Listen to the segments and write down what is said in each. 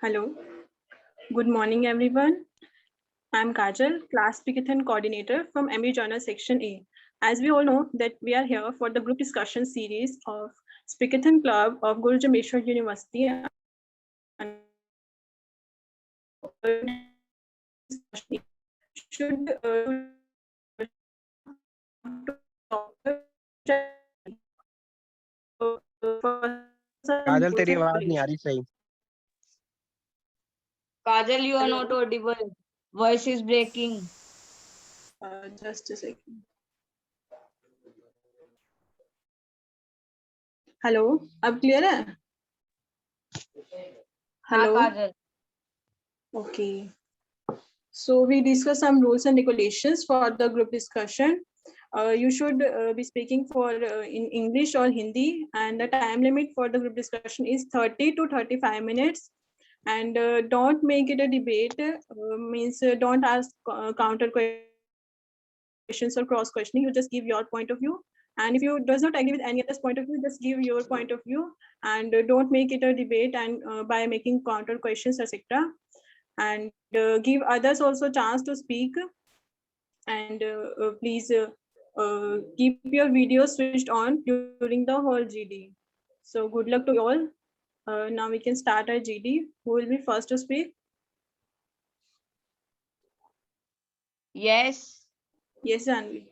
Hello. Good morning, everyone. I'm Kajal, Class Speakathon Coordinator from ME Journal Section A. As we all know that we are here for the group discussion series of Speakathon Club of Guru Jameshwar University. Should काजल तेरी आवाज नहीं आ रही सही। Kajal, you are Hello. not audible. Voice is breaking. Just a second. Hello, अब clear है? हाँ Hello. Kajal. Okay. So we discuss some rules and regulations for the group discussion. You should be speaking for in English or Hindi, and the time limit for the group discussion is 30 to 35 minutes. And don't make it a debate, means don't ask counter questions or cross questioning. You just give your point of view. And if you does not agree with any other's point of view, just give your point of view, and don't make it a debate and by making counter questions, etc. And give others also chance to speak. And please keep your video switched on during the whole GD. So good luck to you all. Now we can start our GD. Who will be first to speak? Yes. Yes, Janvi.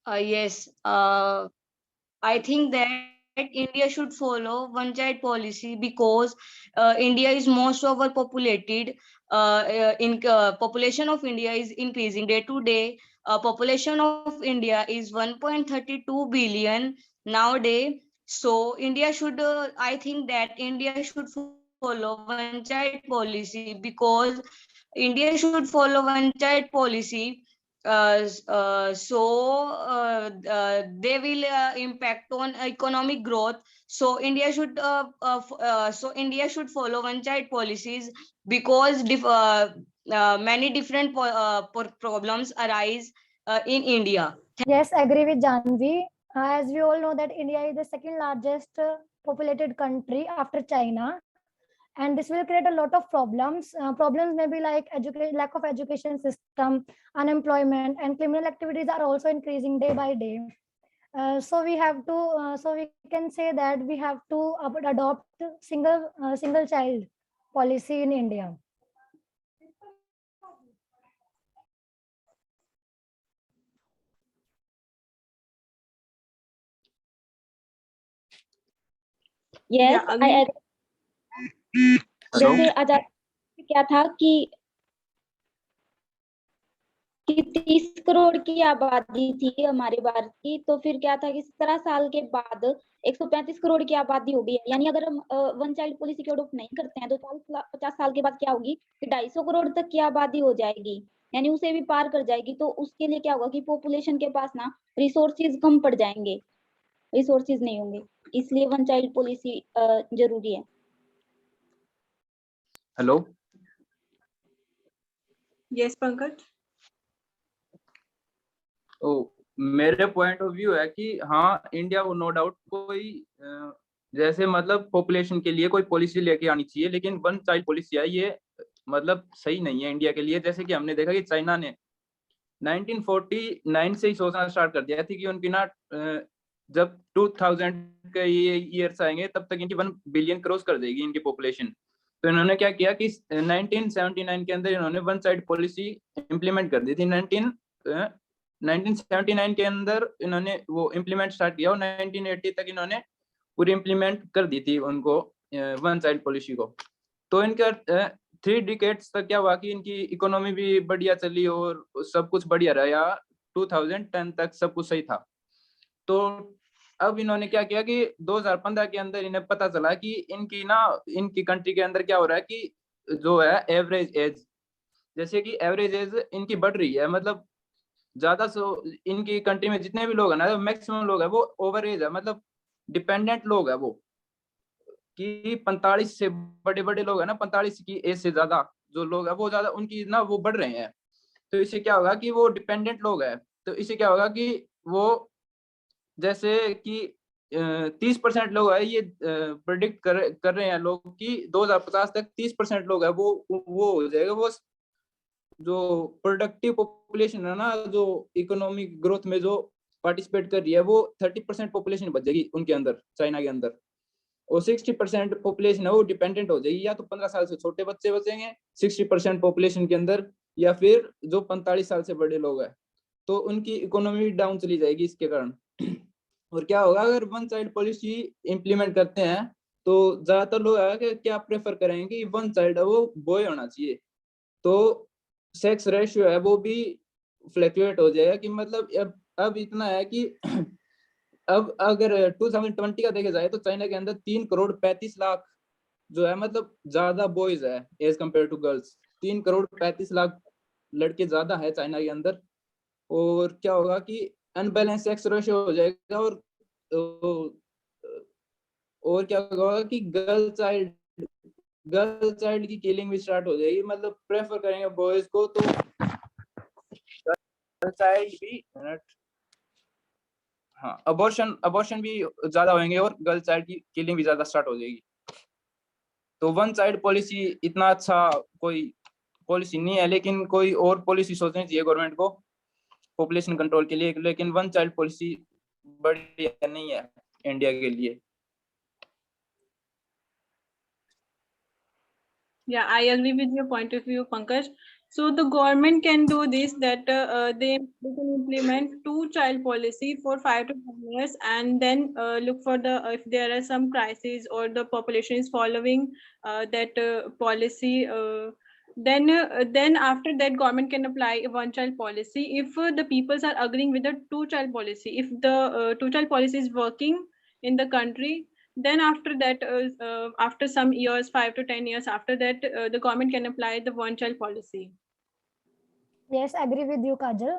Yes. I think that India should follow one child policy because India is most overpopulated. Population of India is increasing day to day. Population of India is 1.32 billion nowadays. So India should, I think that India should follow one child policy because India should follow one child policy. They will impact on economic growth. So India should follow one child policies because many different problems arise in India. Yes, agree with Janvi. As we all know that India is the second largest populated country after China, and this will create a lot of problems. Problems may be like lack of education system, unemployment, and criminal activities are also increasing day by day. So we have to, so we can say that we have to adopt single child policy in India. Yes, Yeah, I agree. Hello जैसे आजादी क्या था कि 30 करोड़ की आबादी थी हमारे भारत की, तो फिर क्या था कि 17 साल के बाद 135 करोड़ की आबादी हो गई है। यानी अगर हम वन चाइल्ड पॉलिसी को अडॉप्ट नहीं करते हैं तो 50 साल के बाद क्या होगी कि 250 करोड़ तक की आबादी हो जाएगी, यानी उसे भी पार कर जाएगी। तो उसके लिए क्या होगा कि पॉपुलेशन के पास ना रिसोर्सेज कम पड़ जाएंगे, रिसोर्सेज नहीं होंगे, इसलिए वन चाइल्ड पॉलिसी जरूरी है। Hello Yes, Pankaj. तो मेरे पॉइंट ऑफ व्यू है कि हाँ, इंडिया को नो डाउट कोई जैसे मतलब पॉपुलेशन के लिए कोई पॉलिसी लेके आनी चाहिए, लेकिन वन चाइल्ड पॉलिसी है ये मतलब सही नहीं है इंडिया के लिए। जैसे कि हमने देखा कि चाइना ने 1949 से ही सोचना स्टार्ट कर दिया थी कि उनकी ना जब 2000 के ये ईयर्स आएंगे तब तक इनकी 1 बिलियन क्रॉस कर देगी इनकी पॉपुलेशन। तो इन्होंने क्या किया कि 1979 के अंदर इन्होंने वन साइड पॉलिसी इंप्लीमेंट कर दी थी। 1979 के अंदर इन्होंने वो इम्प्लीमेंट स्टार्ट किया और 1980 तक इन्होंने पूरी इम्प्लीमेंट कर दी थी उनको वन साइड पॉलिसी को। तो इनका 3 डिकेड्स तक क्या हुआ कि इनकी इकोनॉमी भी बढ़िया चली और सब कुछ बढ़िया रहा। 2010 तक सब कुछ सही था। तो अब इन्होंने क्या किया कि 2015 के अंदर इन्हें पता चला कि इनकी कंट्री के अंदर क्या हो रहा है कि जो है एवरेज एज, जैसे कि एवरेज एज इनकी बढ़ रही है, मतलब ज्यादा इनकी कंट्री में जितने भी लोग हैं ना, मैक्सिमम लोग है वो ओवर एज है, मतलब डिपेंडेंट लोग है वो, कि 45 से बड़े बड़े लोग है ना, 45 की एज से ज्यादा जो लोग है वो ज्यादा उनकी ना वो बढ़ रहे हैं। तो इससे क्या होगा कि वो डिपेंडेंट लोग है, तो इससे क्या होगा कि वो जैसे कि 30% लोग है ये प्रिडिक्ट कर रहे हैं लोग कि 2050 तक 30% लोग है वो हो जाएगा। वो जो प्रोडक्टिव पॉपुलेशन है ना, जो इकोनॉमिक ग्रोथ में जो पार्टिसिपेट कर रही है, वो 30% पॉपुलेशन बच जाएगी उनके अंदर, चाइना के अंदर। और 60% पॉपुलेशन है वो डिपेंडेंट हो जाएगी, या तो 15 साल से छोटे बच्चे बचेंगे 60% पॉपुलेशन के अंदर, या फिर जो 45 साल से बड़े लोग हैं, तो उनकी इकोनॉमी डाउन चली जाएगी इसके कारण। और क्या होगा अगर वन चाइल्ड पॉलिसी इंप्लीमेंट करते हैं, तो ज्यादातर लोग है कि क्या प्रेफर करेंगे कि वन चाइल्ड है वो बॉय होना चाहिए, तो सेक्स रेशियो है वो भी फ्लक्चुएट हो जाएगा। कि मतलब अब इतना है कि अब अगर 2020 का देखा जाए तो चाइना के अंदर 3,35,00,000 जो है, मतलब ज्यादा बॉयज है एज कम्पेयर टू गर्ल्स। 3,35,00,000 लड़के ज्यादा है चाइना के अंदर। और क्या होगा कि अनबैलेंस सेक्स रेशियो हो जाएगा, और क्या होगा कि गर्ल चाइल्ड की किलिंग भी स्टार्ट हो जाएगी। मतलब प्रेफर करेंगे बॉयज को, तो गर्ल चाइल्ड भी, हाँ, अबॉर्शन भी ज्यादा होंगे और गर्ल चाइल्ड की किलिंग भी ज्यादा स्टार्ट हो जाएगी। तो वन चाइल्ड पॉलिसी इतना अच्छा कोई पॉलिसी नहीं है, लेकिन कोई और पॉलिसी सोचनी चाहिए गवर्नमेंट को पॉपुलेशन कंट्रोल के लिए। लेकिन वन चाइल्ड पॉलिसी बढ़िया नहीं है इंडिया के लिए। Yeah, I agree with your point of view, Pankaj. So the government can do this, that they can implement two-child policy for 5 to 10 years, and then look for the if there are some crises or the population is following that policy. Then after that, government can apply a one-child policy. If the peoples are agreeing with the two-child policy, if the two-child policy is working in the country, then after that after some years, 5 to 10 years after that, the government can apply the one child policy. Yes, agree with you, Kajal.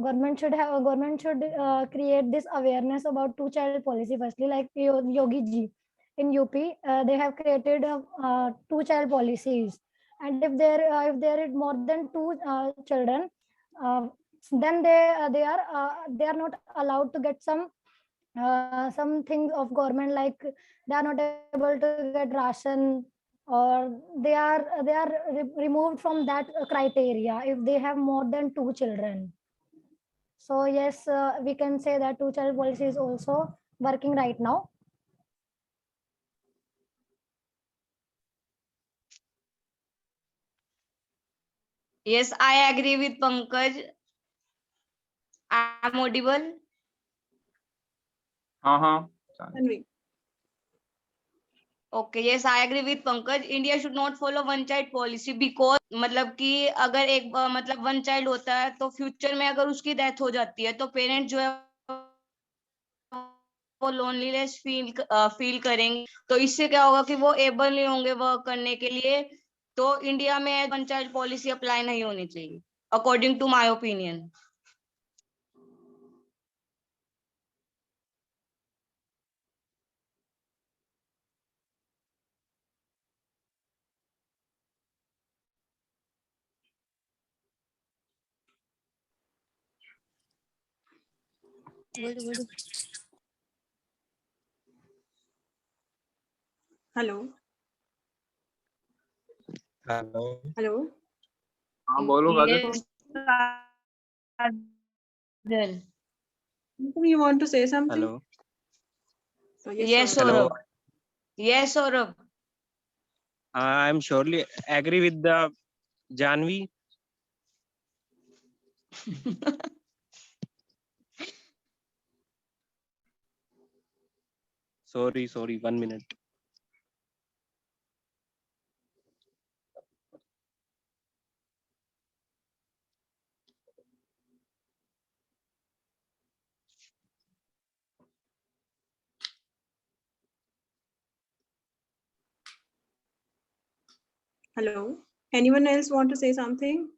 Government should create this awareness about two child policy. Firstly, like Yogi ji in UP, they have created two child policies, and if there is more than two children, then they are not allowed to get some things of government, like they are not able to get ration, or they are removed from that criteria if they have more than two children. So yes, we can say that two child policy is also working right now. Yes, I agree with Pankaj. I am audible. हाँ, Tanvi. Okay, yes, I agree with Pankaj. India should not follow one child policy because मतलब कि अगर एक मतलब one child होता है तो future में अगर उसकी डेथ हो जाती है तो पेरेंट जो है वो लोनलीनेस फील करेंगे, तो इससे क्या होगा कि वो एबल नहीं होंगे वर्क करने के लिए। तो इंडिया में वन चाइल्ड पॉलिसी अप्लाई नहीं होनी चाहिए according to my opinion. Hello. Hello. Hello. हाँ, बोलो Kajal. Yes, Kajal. You want to say something? Hello. So Yes, Saurabh. Saurabh. Yes, Saurabh. I am surely agree with the Janvi. Sorry, 1 minute. Hello. Anyone else want to say something?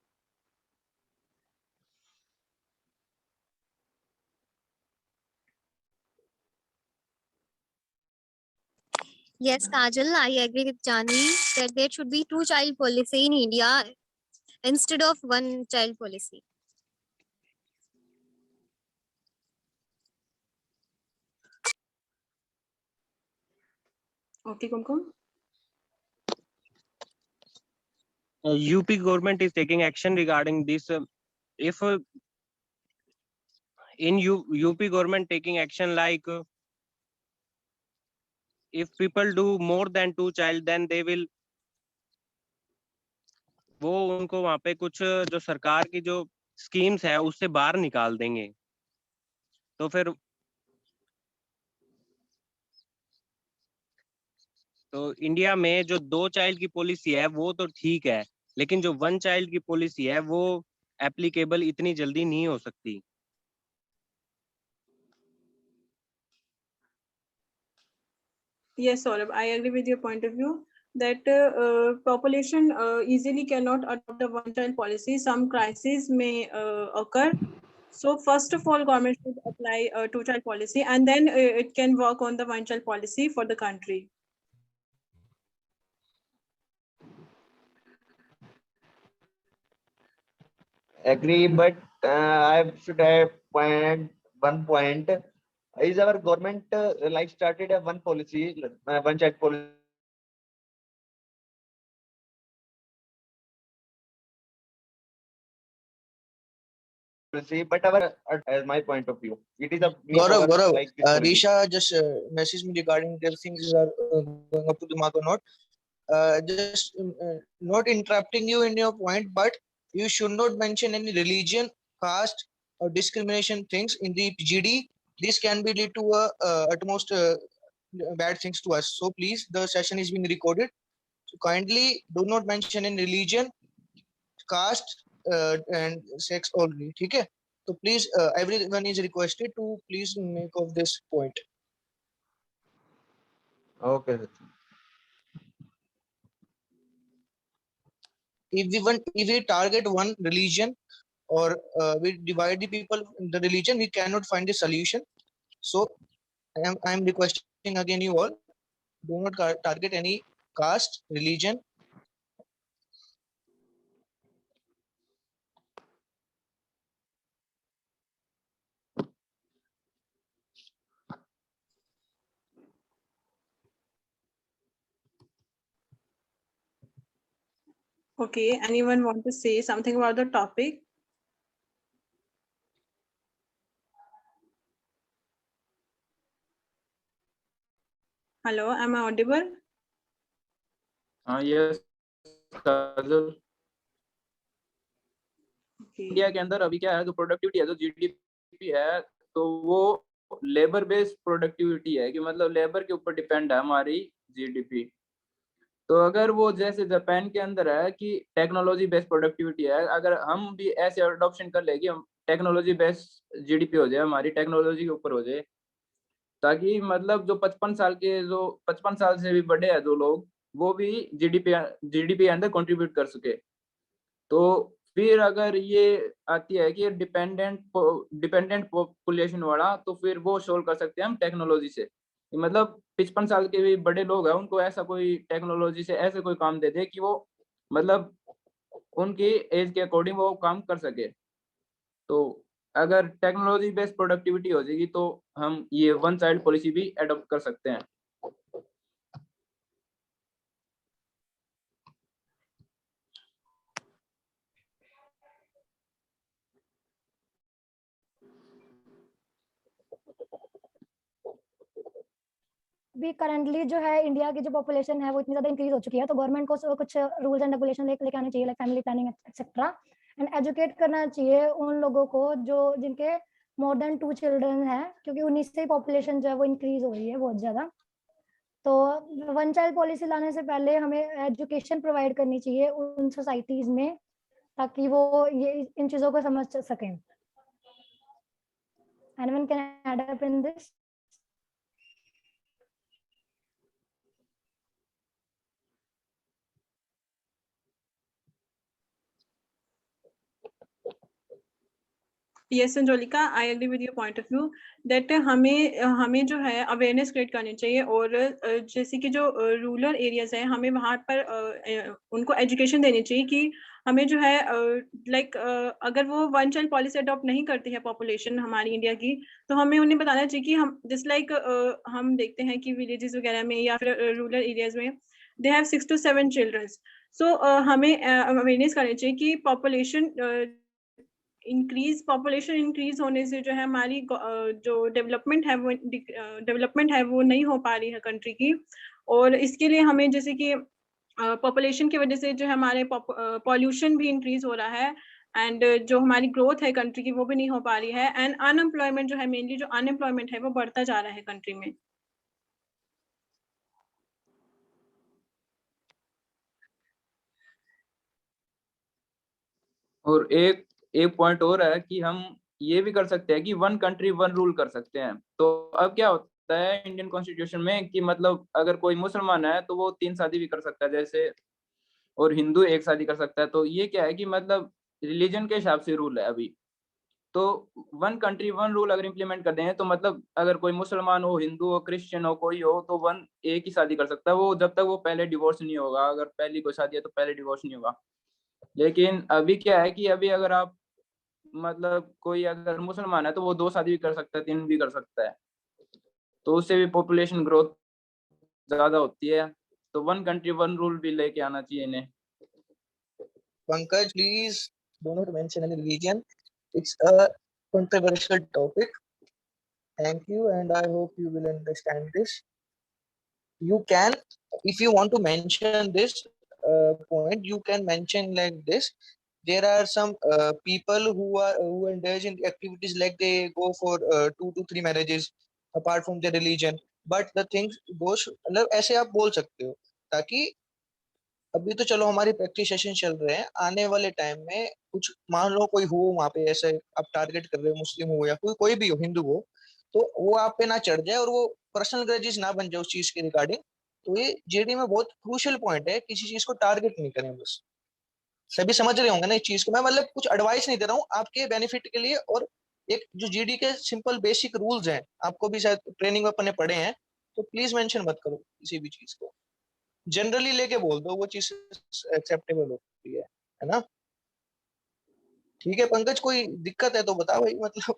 Yes, Kajal, I agree with Janvi that there should be two child policy in India instead of one child policy. Okay, Kumkum. UP government is taking action regarding this. If in UP government taking action like if people do more than 2 child, then they will, वो उनको वहां पे कुछ जो सरकार की जो schemes है उससे बाहर निकाल देंगे। तो फिर तो इंडिया में जो 2 चाइल्ड की पॉलिसी है वो तो ठीक है, लेकिन जो 1 चाइल्ड की पॉलिसी है वो एप्लीकेबल इतनी जल्दी नहीं हो सकती। Yes, Saurabh, I agree with your point of view that population easily cannot adopt the one-child policy. Some crises may occur. So first of all, government should apply a two-child policy, and then it can work on the one-child policy for the country. Agree, but I should have one point. Is our government like started a one policy, one child policy? But our, as my point of view, it is a Gaurav, like this policy. Risha just messaged me regarding their things are going up to the mark or not. Just not interrupting you in your point, but you should not mention any religion, caste, or discrimination things in the GD. This can be lead to at most bad things to us. So please, the session is being recorded. So kindly do not mention any religion, caste, and sex only. Okay? So please, everyone is requested to please make of this point. Okay. If we target one religion or we divide the people in the religion, we cannot find the solution. So I am requesting again you all, do not target any caste, religion. Okay, anyone want to say something about the topic? Hello, am I audible? yes, Kajal. India के अंदर अभी क्या है, जो productivity है, जो GDP है, तो वो लेबर बेस्ड प्रोडक्टिविटी है, कि मतलब लेबर के ऊपर डिपेंड है हमारी जीडीपी। तो अगर वो जैसे जापान के अंदर है कि टेक्नोलॉजी बेस्ड प्रोडक्टिविटी है, अगर हम भी ऐसे अडॉप्शन कर ले कि हम टेक्नोलॉजी बेस्ड जीडीपी हो जाए, हमारी टेक्नोलॉजी के ऊपर हो जाए, ताकि मतलब जो 55 साल के, जो 55 साल से भी बड़े हैं जो लोग, वो भी जीडीपी अंदर कंट्रीब्यूट कर सके। तो फिर अगर ये आती है कि डिपेंडेंट पॉपुलेशन वाला, तो फिर वो सोल्व कर सकते हैं हम टेक्नोलॉजी से। मतलब 55 साल के भी बड़े लोग हैं, उनको ऐसा कोई टेक्नोलॉजी से ऐसे कोई काम दे दे कि वो मतलब उनकी एज के अकॉर्डिंग वो काम कर सके। तो अगर टेक्नोलॉजी बेस्ड प्रोडक्टिविटी हो जाएगी तो हम ये वन चाइल्ड पॉलिसी भी एडॉप्ट कर सकते हैं। भी करंटली जो है इंडिया की जो पॉपुलेशन है वो इतनी ज्यादा इंक्रीज हो चुकी है, तो गवर्नमेंट को कुछ रूल्स एंड रेगुलेशन लेके आने चाहिए, like family planning etcetera, and educate करना चाहिए उन लोगों को जो जिनके मोर देन 2 चिल्ड्रन है, क्योंकि उन्हीं से पॉपुलेशन जो है वो इंक्रीज हो रही है बहुत ज्यादा। तो वन चाइल्ड पॉलिसी लाने से पहले हमें एजुकेशन प्रोवाइड करनी चाहिए उन सोसाइटीज में, ताकि वो ये इन चीजों को समझ सकें। Anyone can add up in this? Yes, Anjolika, I agree with your point of view that हमें जो है अवेयरनेस क्रिएट करनी चाहिए, और जैसे कि जो रूरल एरियाज है, हमें वहाँ पर उनको एजुकेशन देनी चाहिए कि हमें जो है लाइक अगर वो वन चाइल्ड पॉलिसी अडॉप्ट नहीं करती है पॉपुलेशन हमारी इंडिया की, तो हमें उन्हें बताना चाहिए कि हम जिस लाइक हम देखते हैं कि विलेजेस वगैरह में या फिर रूरल एरियाज में दे हैव 6 to 7 चिल्ड्रंस। सो हमें अवेयरनेस करनी चाहिए कि पॉपुलेशन इंक्रीज होने से जो है हमारी जो डेवलपमेंट है वो नहीं हो पा रही है कंट्री की। और इसके लिए हमें जैसे कि पॉपुलेशन की वजह से जो है हमारे पॉल्यूशन भी इंक्रीज हो रहा है, एंड जो हमारी ग्रोथ है कंट्री की वो भी नहीं हो पा रही है, एंड अनएम्प्लॉयमेंट जो है मेनली जो अनएम्प्लॉयमेंट है वो बढ़ता जा रहा है कंट्री में। और एक एक पॉइंट और है कि हम ये भी कर सकते हैं कि वन कंट्री वन रूल कर सकते हैं। तो अब क्या होता है इंडियन कॉन्स्टिट्यूशन में कि मतलब अगर कोई मुसलमान है तो वो 3 शादी भी कर सकता है जैसे, और हिंदू 1 शादी कर सकता है। तो ये क्या है कि मतलब रिलीजन के हिसाब से रूल है अभी। तो वन कंट्री वन रूल अगर इम्प्लीमेंट कर दें तो मतलब अगर कोई मुसलमान हो, हिंदू हो, क्रिश्चियन हो, कोई हो, तो वन एक ही शादी कर सकता है वो, जब तक वो पहले डिवोर्स नहीं होगा। अगर पहली कोई शादी है तो पहले डिवोर्स नहीं होगा। लेकिन अभी क्या है कि अभी अगर आप मतलब कोई अगर मुसलमान है तो वो 2 शादी भी कर सकता है, 3 भी कर सकता है। तो उससे भी पॉपुलेशन ग्रोथ ज्यादा होती है। तो वन कंट्री वन रूल भी लेके आना चाहिए इन्हें। Pankaj, please do not mention any religion. It's a controversial topic. Thank you, and I hope you will understand this. You can, if you want to mention this point, you can mention like this. There are some people who indulge in activities like they go for 2 to 3 marriages apart from their religion. But the things goes मतलब ऐसे आप बोल सकते हो ताकि अभी तो चलो हमारी प्रैक्टिस सेशन चल रहे हैं, आने वाले टाइम में कुछ मान लो कोई हो वहां पे ऐसे आप टारगेट कर रहे हो, मुस्लिम हो या कोई भी हो, हिंदू हो, तो वो आप पे ना चढ़ जाए और वो पर्सनल ग्रजेस ना बन जाए उस चीज के रिगार्डिंग। तो ये जेडी में बहुत क्रूशियल पॉइंट है, किसी चीज को टारगेट नहीं करें बस। सभी समझ रहे होंगे ना इस चीज को, मैं मतलब कुछ एडवाइस नहीं दे रहा हूँ आपके बेनिफिट के लिए। और एक जो जीडी के सिंपल बेसिक रूल्स हैं, आपको भी शायद ट्रेनिंग में अपने पढ़े हैं, तो प्लीज मेंशन मत करो किसी भी चीज को, जनरली लेके बोल दो, वो चीज एक्सेप्टेबल होती है ना। ठीक है पंकज, कोई दिक्कत है तो बता भाई, मतलब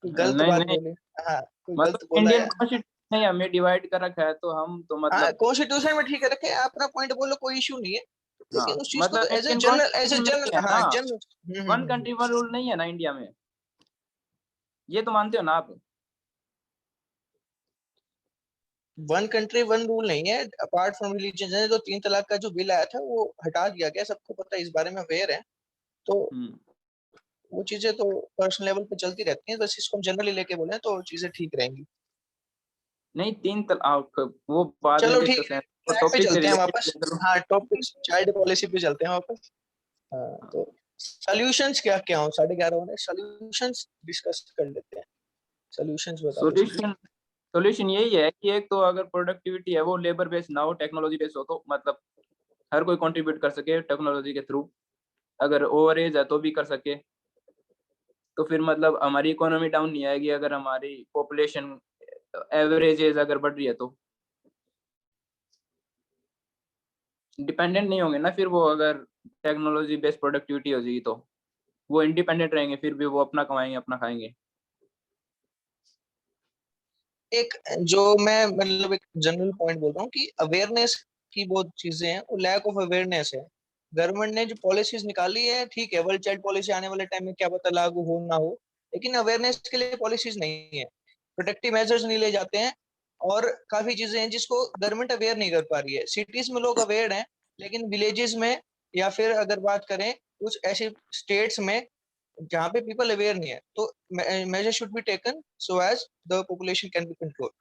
कोई गलत नहीं बात नहीं, बोले। हाँ कोई गलत मतलब बोला इंडियन है। कॉन्स्टिट्यूशन ने हमें डिवाइड कर रखा है तो हम तो हाँ मतलब कॉन्स्टिट्यूशन में ठीक है रखे, अपना पॉइंट बोलो, कोई इशू नहीं है। हाँ, लेकिन उस चीज को मतलब as a Indian general, as a constitution में जनरल, भी है हाँ ना, general. One country one rule नहीं है ना इंडिया में, ये तो मानते हो ना आप? वन कंट्री वन रूल नहीं है, अपार्ट फ्रॉम रिलीजन। तो 3 तलाक का जो बिल आया था वो हटा दिया गया, सबको पता है, इस बारे में अवेयर है। तो वो चीजें तो पर्सनल लेवल पे चलती रहती हैं, बस इसको हम जनरली लेके बोले तो चीजें ठीक रहेंगी। नहीं 3 तलाक वो बाद में चलो ठीक डिस्कस है, है, वो ट्रैक पे टॉपिक से चलते हैं वापस। रिलेटेड। हाँ टॉपिक चाइल्ड पॉलिसी पे चलते हैं वापस। हाँ तो सॉल्यूशंस क्या क्या हो, 11:30 होने, सॉल्यूशंस डिस्कस कर लेते हैं। सॉल्यूशंस बता दो सीधे। सॉल्यूशन सॉल्यूशन यही है कि एक तो अगर प्रोडक्टिविटी है वो लेबर बेस्ड ना हो, टेक्नोलॉजी बेस्ड हो, तो मतलब हर कोई कंट्रीब्यूट कर सके टेक्नोलॉजी के थ्रू। अगर ओवर एज है तो भी कर सके, तो फिर मतलब हमारी इकोनॉमी डाउन नहीं आएगी अगर हमारी पॉपुलेशन एवरेज एज अगर बढ़ रही है तो। डिपेंडेंट नहीं होंगे ना फिर वो, अगर टेक्नोलॉजी बेस्ड प्रोडक्टिविटी हो जाएगी तो वो इंडिपेंडेंट रहेंगे, फिर भी वो अपना कमाएंगे अपना खाएंगे। एक जो मैं मतलब एक जनरल पॉइंट बोल रहा हूँ कि अवेयरनेस की बहुत चीजें हैं, वो लैक ऑफ अवेयरनेस है। गवर्नमेंट ने जो पॉलिसीज निकाली है ठीक है, वर्ल्ड चाइल्ड पॉलिसी आने वाले टाइम में क्या पता लागू हो ना हो, लेकिन अवेयरनेस के लिए पॉलिसीज नहीं है, प्रोटेक्टिव मेजर्स नहीं ले जाते हैं। और काफी चीजें हैं जिसको गवर्नमेंट अवेयर नहीं कर पा रही है। सिटीज में लोग अवेयर हैं, लेकिन विलेजेस में या फिर अगर बात करें कुछ ऐसे स्टेट्स में जहाँ पे पीपल अवेयर नहीं है, तो measures should be taken so as the population can be controlled.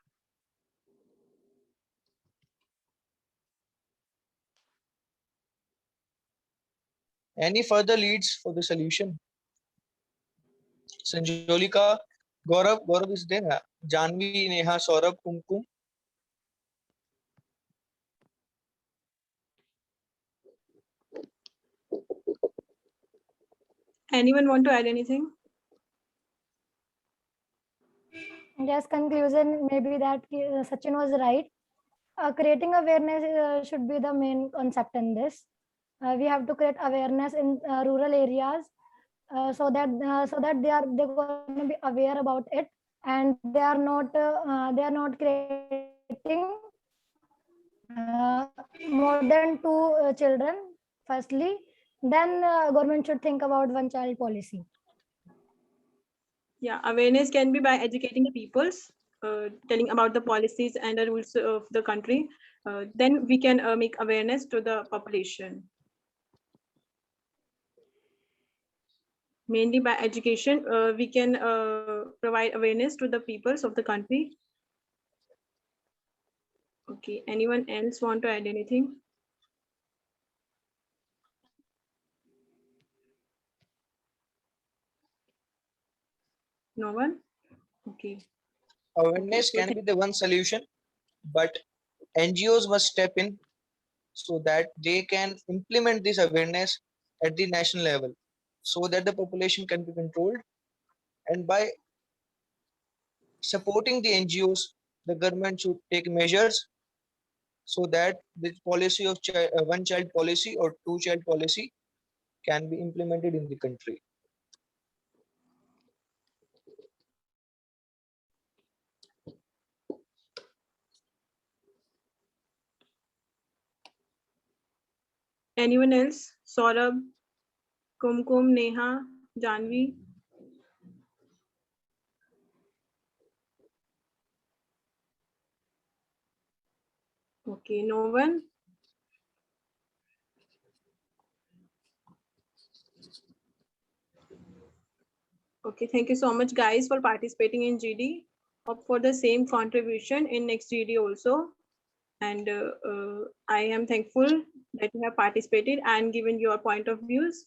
Any further leads for the solution? Sanjolika, Gaurav is there. Janvi, Neha, Saurabh, Kumkum. Anyone want to add anything? Yes, conclusion maybe that Sachin was right. Creating awareness should be the main concept in this. we have to create awareness in rural areas, so that they're going to be aware about it, and they are not creating more than two children firstly. Then government should think about one child policy. Yeah, awareness can be by educating the peoples, telling about the policies and the rules of the country. Then we can make awareness to the population. Mainly by education, we can provide awareness to the peoples of the country. Okay, anyone else want to add anything? No one? Okay. Awareness so can be the one solution, but NGOs must step in so that they can implement this awareness at the national level, so that the population can be controlled. And by supporting the NGOs, the government should take measures so that the policy of one child policy or two child policy can be implemented in the country. anyone else? Saurabh, Kumkum, Neha, Janvi? Okay, no one? Okay, thank you so much guys for participating in GD. Hope for the same contribution in next GD also. And I am thankful that you have participated and given your point of views.